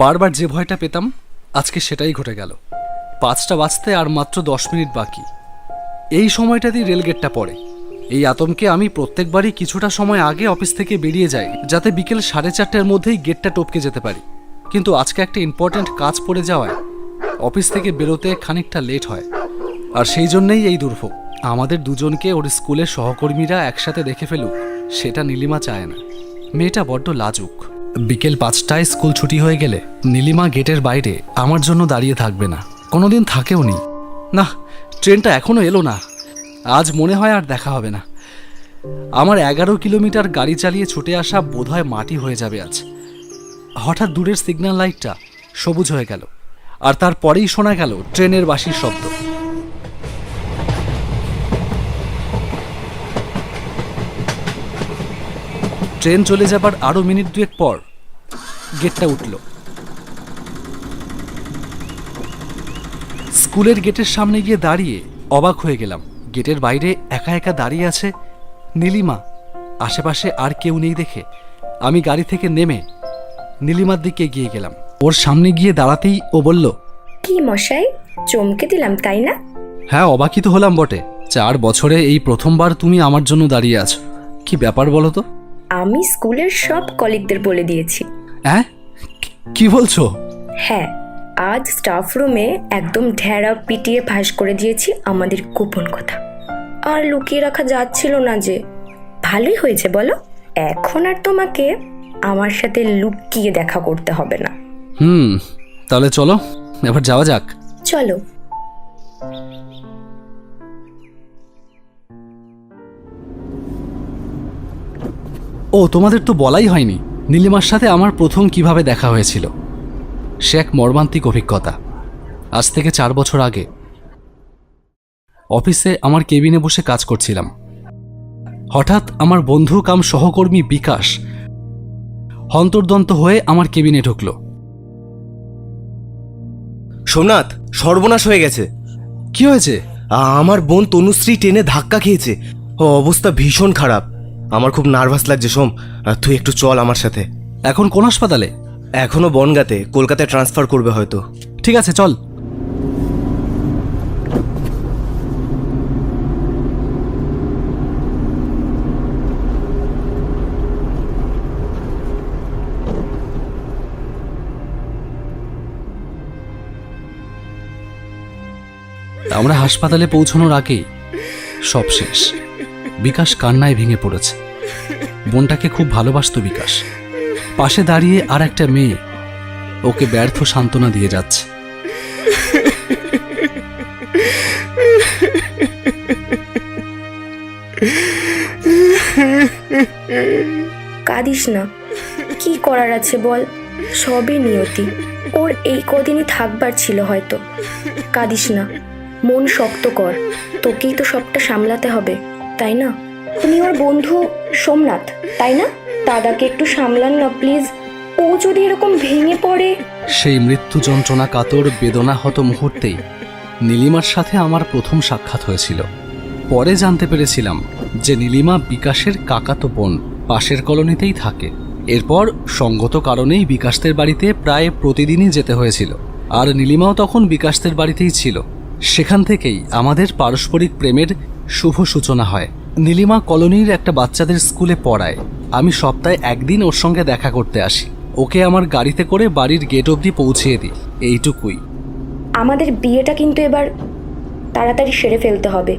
বারবার যে ভয়টা পেতাম আজকে সেটাই ঘটে গেল। 5টা বাজতে আর মাত্র 10 মিনিট বাকি। এই সময়টাতেই রেলগেটটা পড়ে। এই আতঙ্কে আমি প্রত্যেকবারই কিছুটা সময় আগে অফিস থেকে বেরিয়ে যাই, যাতে বিকেল 4:30টার মধ্যেই গেটটা টপকে যেতে পারি। কিন্তু আজকে একটা ইম্পর্ট্যান্ট কাজ পড়ে যাওয়ায় অফিস থেকে বেরোতে খানিকটা লেট হয়। আর সেই জন্যই এই দুর্ভোগ। আমাদের দুজনকে ওর স্কুলের সহকর্মীরা একসাথে দেখে ফেলুক, সেটা নীলিমা চায় না। মেয়েটা বড্ড লাজুক। বিকেল 5টায় স্কুল ছুটি হয়ে গেলে নীলিমা গেটের বাইরে আমার জন্য দাঁড়িয়ে থাকবে না, কোনোদিন থাকেও নি। না, ট্রেনটা এখনো এলো না। আজ মনে হয় আর দেখা হবে না। আমার 11 কিলোমিটার গাড়ি চালিয়ে ছুটে আসা বোধহয় মাটি হয়ে যাবে আজ। হঠাৎ দূরের সিগন্যাল লাইটটা সবুজ হয়ে গেল, আর তারপরেই শোনা গেল ট্রেনের বাঁশির শব্দ। ট্রেন চলে যাবার আরো মিনিট দুয়েক পর গেটটা উঠল। স্কুলের গেটের সামনে গিয়ে দাঁড়িয়ে অবাক হয়ে গেলাম। গেটের বাইরে একা একা দাঁড়িয়ে আছে নীলিমা। আশেপাশে আর কেউ নেই দেখে আমি গাড়ি থেকে নেমে নীলিমার দিকে এগিয়ে গেলাম। ওর সামনে গিয়ে দাঁড়াতেই ও বলল, কি মশাই, চমকে দিলাম তাই না? হ্যাঁ, অবাকই তো হলাম বটে। 4 বছরে এই প্রথমবার তুমি আমার জন্য দাঁড়িয়ে আছো। কি ব্যাপার বলো তো? আমি স্কুলের সব কলিগদের বলে দিয়েছি। হ্যাঁ, কি বলছো? হ্যাঁ, আজ স্টাফ রুমে একদম ঢেড়া পিটিয়ে ফাঁস করে দিয়েছি আমাদের গোপন কথা। আর লুকিয়ে রাখা যাচ্ছিল না যে। ভালোই হয়েছে বলো, এখন আর তোমাকে আমার সাথে লুকিয়ে দেখা করতে হবে না। তাহলে চলো এবার যাওয়া যাক। চলো। ও, তোমাদের তো বলাই হয়নি নীলিমার সাথে আমার প্রথম কিভাবে দেখা হয়েছিল। সে এক মর্মান্তিক অভিজ্ঞতা। আজ থেকে 4 বছর আগে অফিসে আমার কেবিনে বসে কাজ করছিলাম। হঠাৎ আমার বন্ধু কাম সহকর্মী বিকাশ হন্তর্দন্ত হয়ে আমার কেবিনে ঢুকল। সোমনাথ, সর্বনাশ হয়ে গেছে। কি হয়েছে? আমার বোন তনুশ্রী ট্রেনে ধাক্কা খেয়েছে। অবস্থা ভীষণ খারাপ। আমার খুব নার্ভাস লাগছে সোম, তুই একটু চল আমার সাথে। এখন কোন হাসপাতালে? এখনো বনগাঁতে, কলকাতায় ট্রান্সফার করবে হয়তো। ঠিক আছে, চল। আমরা হাসপাতালে পৌঁছানোর আগেই সব শেষ। বিকাশ কান্নায় ভেঙে পড়েছে। বোনটাকে খুব ভালোবাসতো বিকাশ। পাশে দাঁড়িয়ে আর একটা মেয়ে ওকে ব্যর্থ সান্ত্বনা দিয়ে যাচ্ছে। কাঁদিস না, কি করার আছে বল, সবই নিয়তি। ওর এই কদিনই থাকবার ছিল হয়তো। কাঁদিস না, মন শক্ত কর। তোকেই তো সবটা সামলাতে হবে, তাই না? তুমি ওর বন্ধু সোমনাথ, তাই না? দাদাকে একটু সামলান না প্লিজ। ও যদি এরকম ভেঙে পড়ে। সেই মৃত্যু যন্ত্রণা কাতর বেদনাহত মুহূর্তেই নীলিমার সাথে আমার প্রথম সাক্ষাৎ হয়েছিল। পরে জানতে পেরেছিলাম যে নীলিমা বিকাশের কাকাতো বোন, পাশের কলোনিতেই থাকে। এরপর সঙ্গত কারণেই বিকাশদের বাড়িতে প্রায় প্রতিদিনই যেতে হয়েছিল। আর নীলিমাও তখন বিকাশদের বাড়িতেই ছিল। সেখান থেকেই আমাদের পারস্পরিক প্রেমের শুভ সূচনা হয়। নীলিমা কলোনির একটা বাচ্চাদের স্কুলে পড়ায়। আমি সপ্তাহে একদিন ওর সঙ্গে দেখা করতে আসি। ওকে আমার গাড়িতে করে বাড়ির গেট অবধি পৌঁছিয়ে দিই, এইটুকুই। আমাদের বিয়েটা কিন্তু এবার তাড়াতাড়ি সেরে ফেলতে হবে।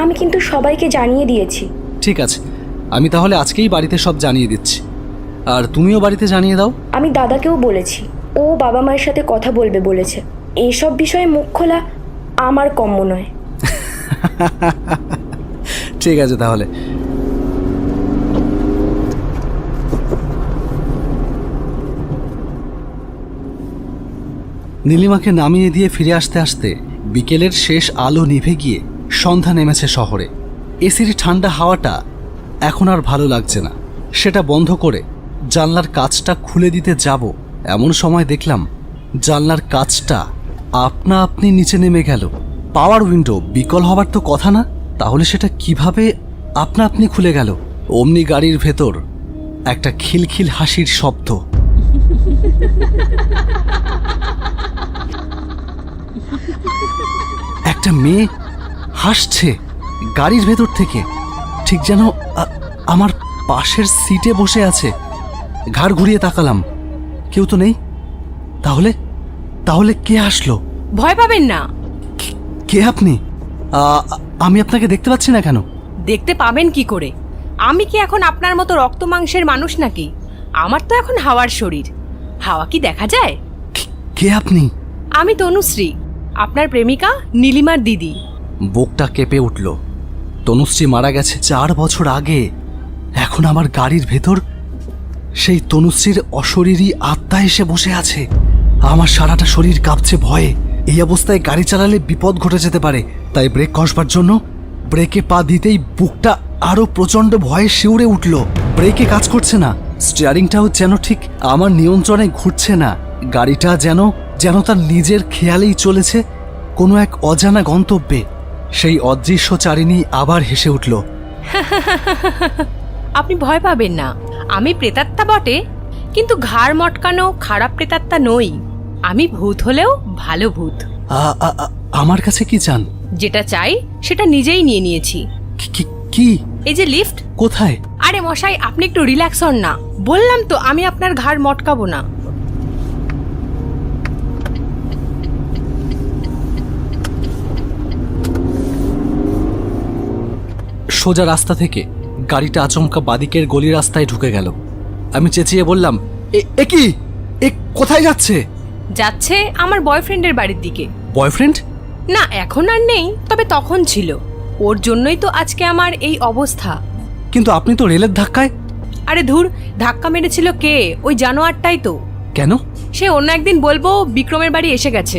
আমি কিন্তু সবাইকে জানিয়ে দিয়েছি। ঠিক আছে, আমি তাহলে আজকেই বাড়িতে সব জানিয়ে দিচ্ছি। আর তুমিও বাড়িতে জানিয়ে দাও। আমি দাদাকেও বলেছি, ও বাবা মায়ের সাথে কথা বলবে বলেছে। এইসব বিষয়ে মুখ খোলা আমার কম্য নয়। ঠিক আছে তাহলে। নীলিমাকে নামিয়ে দিয়ে ফিরে আসতে আসতে বিকেলের শেষ আলো নিভে গিয়ে সন্ধ্যা নেমেছে শহরে। এসির ঠান্ডা হাওয়াটা এখন আর ভালো লাগছে না। সেটা বন্ধ করে জানলার কাচটা খুলে দিতে যাব, এমন সময় দেখলাম জানলার কাচটা আপনা আপনি নিচে নেমে গেল। পাওয়ার উইন্ডো বিকল হবার তো কথা না, তাহলে সেটা কিভাবে আপনা আপনি খুলে গেল? অমনি গাড়ির ভেতর একটা খিলখিল হাসির শব্দ। একটা মেয়ে হাসছে গাড়ির ভেতর থেকে, ঠিক যেন আমার পাশের সিটে বসে আছে। ঘাড় ঘুরিয়ে তাকালাম, কেউ তো নেই। তাহলে তাহলে কে আসলো? ভয় পাবেন না। কে আপনি? আমি আপনাকে দেখতে পাচ্ছি না কেন? দেখতে পাবেন কি করে? আমি কি এখন আপনার মতো রক্ত মাংসের মানুষ নাকি? আমার তো এখন হাওয়ার শরীর। হাওয়া কি দেখা যায়? কে আপনি? আমি তনুশ্রী, আপনার প্রেমিকা নীলিমার দিদি। বুকটা কেঁপে উঠল। তনুশ্রী মারা গেছে 4 বছর আগে। এখন আমার গাড়ির ভেতর সেই তনুশ্রীর অশরীরী আত্মা এসে বসে আছে। আমার সারাটা শরীর কাঁপছে ভয়ে। এই অবস্থায় গাড়ি চালালে বিপদ ঘটে যেতে পারে, তাই ব্রেক কষবার জন্য ব্রেকে পা দিতেই বুকটা আরো প্রচন্ড ভয়ে শিউরে উঠল। ব্রেকে কাজ করছে না, স্টিয়ারিংটাও যেন ঠিক আমার নিয়ন্ত্রণে ঘুরছে না। গাড়িটা যেন যেন তার নিজের খেয়ালেই চলেছে কোনো এক অজানা গন্তব্যে। সেই অদৃশ্য চারিণী আবার হেসে উঠল। আপনি ভয় পাবেন না। আমি প্রেতাত্মা বটে, কিন্তু ঘাড় মটকানো খারাপ প্রেতাত্মা নই। আমি ভূত হলেও ভালো ভূত। আমার কাছে কি চান? যেটা চাই সেটা নিজেই নিয়ে নিয়েছি। কি? এই যে লিফট। কোথায়? আরে মশাই, আপনি একটু রিল্যাক্স হন না। বললাম তো আমি আপনার ঘাড় মটকাবো না। সোজা রাস্তা থেকে গাড়িটা আচমকা বাদিকের গলি রাস্তায় ঢুকে গেল। আমি চেঁচিয়ে বললাম, এ কি? এ কোথায় যাচ্ছে? যাচ্ছে আমার বয়ফ্রেন্ডের বাড়ির দিকে। বয়ফ্রেন্ড? না, এখন আর নেই, তবে তখন ছিল। ওর জন্যই তো আজকে আমার এই অবস্থা। কিন্তু আপনি তো রেলের ধাক্কায়। আরে ধুর, ধাক্কা মেরেছিল কে? ওই জানোয়ারটাই তো। কেন? সে অন্য একদিন বলবো। বিক্রমের বাড়ি এসে গেছে।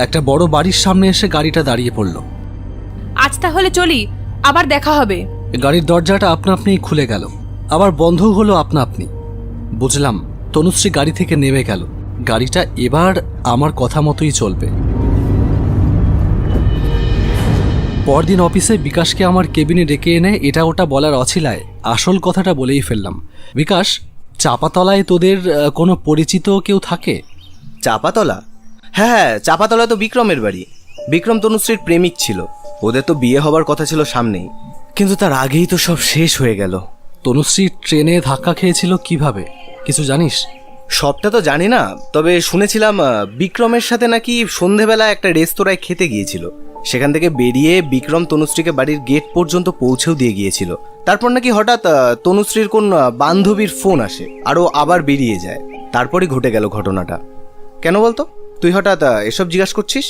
একটা বড় বাড়ির সামনে এসে গাড়িটা দাঁড়িয়ে পড়ল। আজ তাহলে চলি, আবার দেখা হবে। গাড়ির দরজাটা আপনা আপনি খুলে গেল, আবার বন্ধও হলো আপনা আপনি। বুঝলাম তনুশ্রী গাড়ি থেকে নেমে গেল। গাড়িটা এবার আমার কথা মতোই চলবে। পরদিন অফিসে বিকাশকে আমার কেবিনে ডেকে এনে এটা ওটা বলার অছিলায় আসল কথাটা বলেই ফেললাম। বিকাশ, চাপাতলায় তোদের কোনো পরিচিত কেউ থাকে? চাপাতলা? হ্যাঁ, চাপাতলা তো বিক্রমের বাড়ি। বিক্রম তনুশ্রীর প্রেমিক ছিল। ওদের তো বিয়ে হবার কথা ছিল সামনেই, কিন্তু তার আগেই তো সব শেষ হয়ে গেল। তনুশ্রী ট্রেনে ধাক্কা খেয়েছিল কিভাবে, কিছু জানিস? সবটা তো জানি না, তবে শুনেছিলাম বিক্রমের সাথে নাকি সন্ধেবেলা একটা রেস্তোরাঁয় খেতে গিয়েছিল। সেখান থেকে বেরিয়ে বিক্রম তনুশ্রীকে বাড়ির গেট পর্যন্ত পৌঁছেও দিয়ে গিয়েছিল। তারপর নাকি হঠাৎ তনুশ্রীর কোন বান্ধবীর ফোন আসে, আরও আবার বেরিয়ে যায়। তারপরই ঘটে গেল ঘটনাটা। কেন বলতো, তুই হঠাৎ এসব জিজ্ঞাসা করছিস?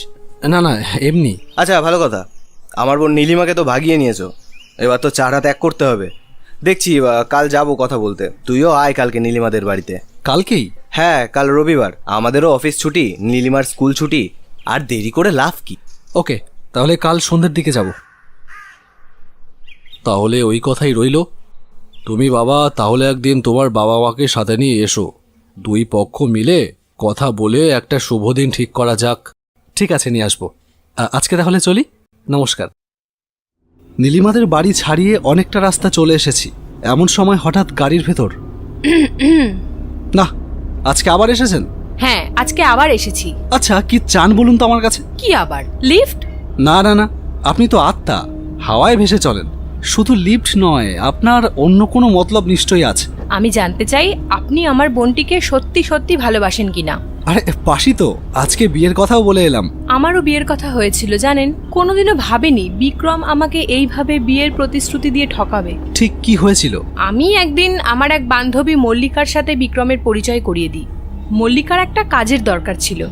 না না, এমনি। আচ্ছা, ভালো কথা। আমার বোন নীলিমাকে তো ভাগিয়ে নিয়েছো, এবার তো 4 হাত 1 করতে হবে। দেখছি কাল যাবো কথা বলতে। তুইও আয় কালকে নীলিমাদের বাড়িতে। কালকেই? হ্যাঁ, কাল রবিবার, আমাদেরও অফিস ছুটি, নীলিমার স্কুল ছুটি। আর দেরি করে লাভ কি? ওকে, তাহলে কাল সন্ধ্যের দিকে যাব। তাহলে ওই কথাই রইল। তুমি বাবা তাহলে একদিন তোমার বাবা মাকে সাথে নিয়ে এসো। 2 পক্ষ মিলে কথা বলে একটা শুভ দিন ঠিক করা যাক। ঠিক আছে, নিয়ে আসবো। আজকে তাহলে চলি। নমস্কার। নীলিমাদের বাড়ি ছাড়িয়ে অনেকটা রাস্তা চলে এসেছি। এমন সময় হঠাৎ গাড়ির ভেতর না, আজকে আবার এসেছেন? হ্যাঁ, আজকে আবার এসেছি। আচ্ছা, কি চান বলুন তো আমার কাছে? কি আবার লিফট? না না না, আপনি তো আত্মা, হাওয়ায় ভেসে চলেন। শুধু লিফট নয়, আপনার অন্য কোনো মতলব নিশ্চয়ই আছে। আমি জানতে চাই আপনি আমার বোনটিকে সত্যি সত্যি ভালোবাসেন কিনা। আরে পাশি তো, আজকে বিয়ের কথাও বলে এলাম। আমারও বিয়ের কথা হয়েছিল জানেন। কোনোদিনও ভাবেনি বিক্রম আমাকে এইভাবে বিয়ের প্রতিশ্রুতি দিয়ে ঠকাবে। ঠিক কি হয়েছিল? আমি একদিন আমার এক বান্ধবী মল্লিকার সাথে বিক্রমের পরিচয় করিয়ে দিই। মল্লিকার একটা কাজের দরকার ছিল।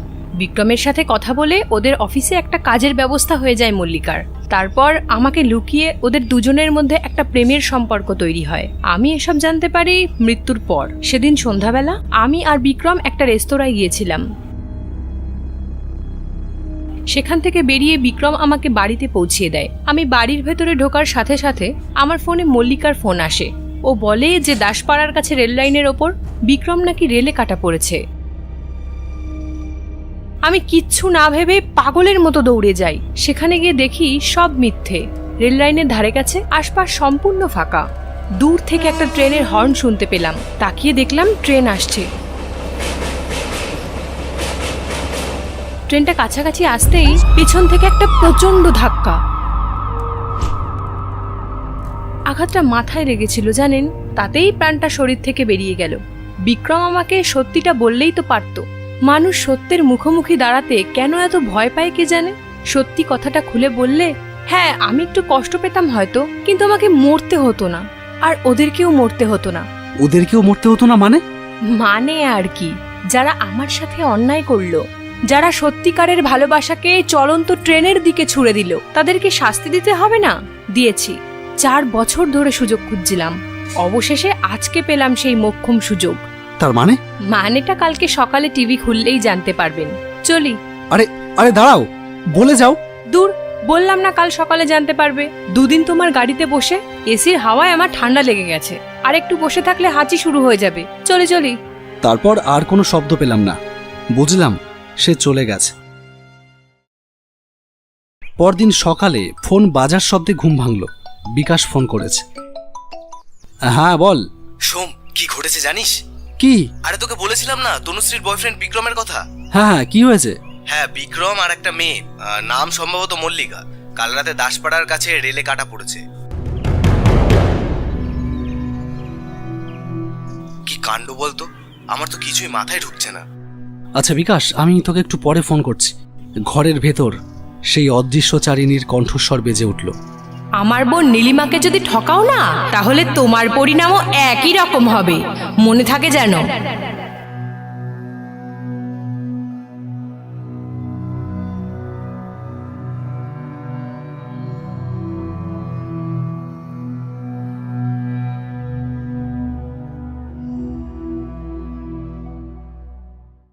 বিক্রমের সাথে কথা বলে ওদের অফিসে একটা কাজের ব্যবস্থা হয়ে যায় মল্লিকার। তারপর আমাকে লুকিয়ে ওদের দুজনের মধ্যে একটা প্রেমের সম্পর্ক তৈরি হয়। আমি এসব জানতে পারি মৃত্যুর পর। সেদিন সন্ধ্যাবেলা আমি আর বিক্রম একটা রেস্তোরাঁয় গিয়েছিলাম। সেখান থেকে বেরিয়ে বিক্রম আমাকে বাড়িতে পৌঁছিয়ে দেয়। আমি বাড়ির ভেতরে ঢোকার সাথে সাথে আমার ফোনে মল্লিকার ফোন আসে। ও বলে যে দাসপাড়ার কাছে রেল লাইনের ওপর বিক্রম নাকি রেলে কাটা পড়েছে। আমি কিচ্ছু না ভেবে পাগলের মতো দৌড়ে যাই। সেখানে গিয়ে দেখি সব মিথ্যে। রেল লাইনের ধারে কাছে আশপাশ সম্পূর্ণ ফাঁকা। দূর থেকে একটা ট্রেনের হর্ন শুনতে পেলাম। তাকিয়ে দেখলাম ট্রেন আসছে। ট্রেনটা কাছাকাছি আসতেই পেছন থেকে একটা প্রচন্ড ধাক্কা। আঘাতটা মাথায় লেগেছিল জানেন, তাতেই প্রাণটা শরীর থেকে বেরিয়ে গেল। বিক্রম আমাকে সত্যিটা বললেই তো পারত। মানুষ সত্যের মুখোমুখি দাঁড়াতে কেন এত ভয় পায় কে জানে। সত্যি কথাটা খুলে বললে হ্যাঁ আমি একটু কষ্ট পেতাম হয়তো, কিন্তু আমাকে মরতে হতো না, আর ওদেরকেও মরতে হতো না। ওদেরকেও মরতে হতো না মানে? মানে আর কি, যারা আমার সাথে অন্যায় করলো, যারা সত্যিকারের ভালোবাসাকে চলন্ত ট্রেনের দিকে ছুড়ে দিল, তাদেরকে শাস্তি দিতে হবে না? দিয়েছি। 4 বছর ধরে সুযোগ খুঁজছিলাম, অবশেষে আজকে পেলাম সেই মোক্ষম সুযোগ। তার মানে? মানেটা কালকে সকালে টিভি খুললেই জানতে পারবেন। চলি। আরে আরে দাঁড়াও, বলে যাও। দূর, বললাম না কাল সকালে জানতে পারবে। 2 দিন তোমার গাড়িতে বসে এসির হাওয়ায় আমার ঠান্ডা লেগে গেছে, আর একটু বসে থাকলে হাঁচি শুরু হয়ে যাবে। চলি চলি। তারপর আর কোনো শব্দ পেলাম না। বুঝলাম সে চলে গেছে। পরদিন সকালে ফোন বাজার শব্দে ঘুম ভাঙল। বিকাশ ফোন করেছে। হ্যাঁ বল। সোম, কি ঘটেছে জানিস? কি? আরে তোকে বলেছিলাম না তনুশ্রীর বয়ফ্রেন্ড বিক্রমের কথা। হ্যাঁ হ্যাঁ, কি হয়েছে? হ্যাঁ, বিক্রম আর একটা মেয়ে, নাম সম্ভবত মল্লিকা, কাল রাতে দাসপাড়ার কাছে রেলে কাটা পড়েছে। কি কাণ্ড বলতো, আমার তো কিছুই মাথায় ঢুকছে না। আচ্ছা বিকাশ, আমি তোকে একটু পরে ফোন করছি। ঘরের ভেতর সেই অদৃশ্যচারিণীর কণ্ঠস্বর বেজে উঠল। আমার বোন নীলিমাকে যদি ঠকাও না, তাহলে তোমার পরিণামও একই রকম হবে, মনে থাকে যেন।